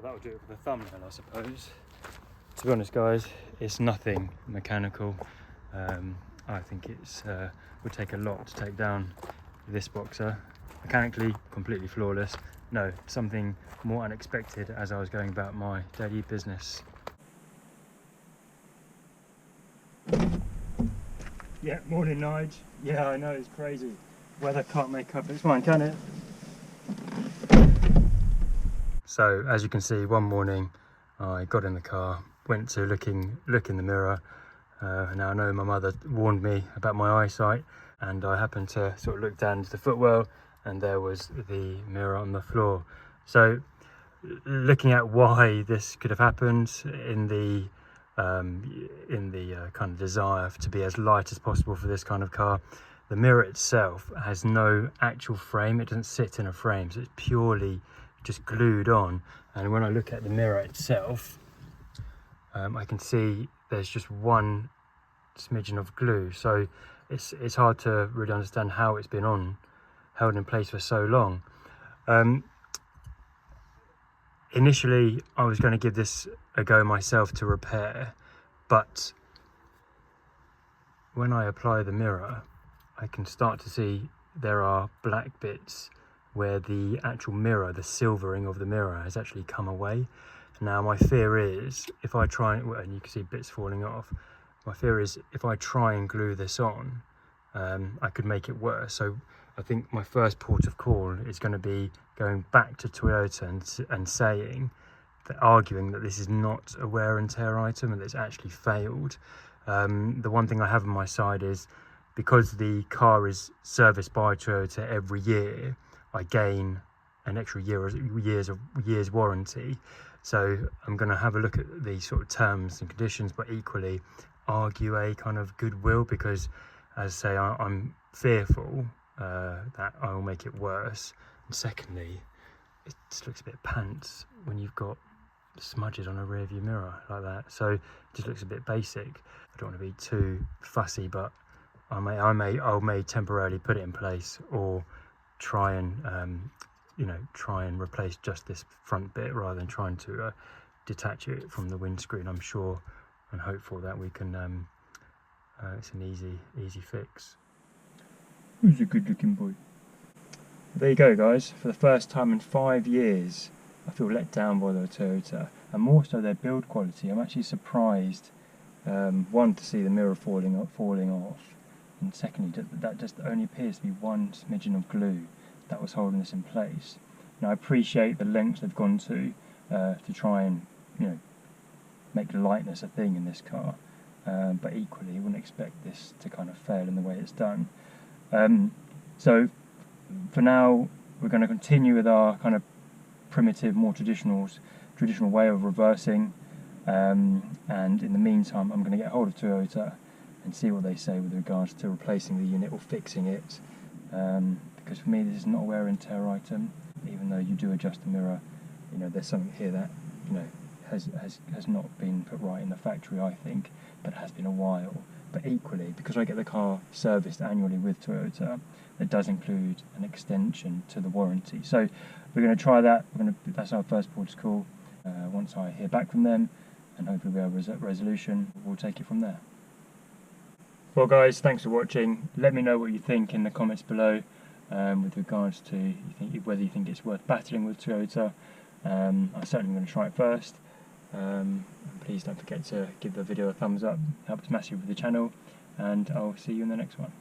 that'll do it for the thumbnail, I suppose. To be honest guys, it's nothing mechanical. I think it's would take a lot to take down this boxer. Mechanically completely flawless. No, something more unexpected as I was going about my daily business. Yeah, morning Nige. Yeah, I know, it's crazy. Weather can't make up its mind, can it? So as you can see, one morning I got in the car, went to look in the mirror. Now I know my mother warned me about my eyesight, and I happened to sort of look down into the footwell and there was the mirror on the floor. So looking at why this could have happened in the kind of desire to be as light as possible for this kind of car, the mirror itself has no actual frame. It doesn't sit in a frame, so it's purely just glued on. And when I look at the mirror itself, I can see there's just one smidgen of glue, so it's hard to really understand how it's been held in place for so long. Initially I was going to give this a go myself to repair, but when I apply the mirror I can start to see there are black bits where the actual mirror, the silvering of the mirror, has actually come away. Now my fear is if I try, and you can see bits falling off, my fear is if I try and glue this on, I could make it worse. So I think my first port of call is going to be going back to Toyota and saying, arguing that this is not a wear and tear item and that it's actually failed. The one thing I have on my side is, because the car is serviced by Toyota every year, I gain an extra year's warranty. So I'm going to have a look at the sort of terms and conditions, but equally argue a kind of goodwill, because as I say, I'm fearful that I will make it worse. And secondly, it just looks a bit pants when you've got smudges on a rear view mirror like that. So it just looks a bit basic. I don't want to be too fussy, but I may temporarily put it in place, or try and try and replace just this front bit rather than trying to detach it from the windscreen. I'm sure and hopeful that we can it's an easy fix. Who's a good looking boy? There you go guys. For the first time in 5 years I feel let down by the Toyota, and more so their build quality. I'm actually surprised, one, to see the mirror falling off, and secondly that just only appears to be one smidgen of glue that was holding this in place. Now I appreciate the lengths they've gone to try and make lightness a thing in this car, but equally you wouldn't expect this to kind of fail in the way it's done. So for now we're going to continue with our kind of primitive, more traditional way of reversing, and in the meantime I'm going to get hold of Toyota and see what they say with regards to replacing the unit or fixing it, because for me this is not a wear and tear item. Even though you do adjust the mirror, there's something here that has not been put right in the factory, I think, but has been a while. But equally, because I get the car serviced annually with Toyota, it does include an extension to the warranty. So we're going to try that. That's our first port of call. Once I hear back from them, and hopefully we have a resolution, we'll take it from there. Well guys, thanks for watching. Let me know what you think in the comments below, with regards to whether you think it's worth battling with Toyota. I'm certainly going to try it first. Please don't forget to give the video a thumbs up, helps massively with the channel, and I'll see you in the next one.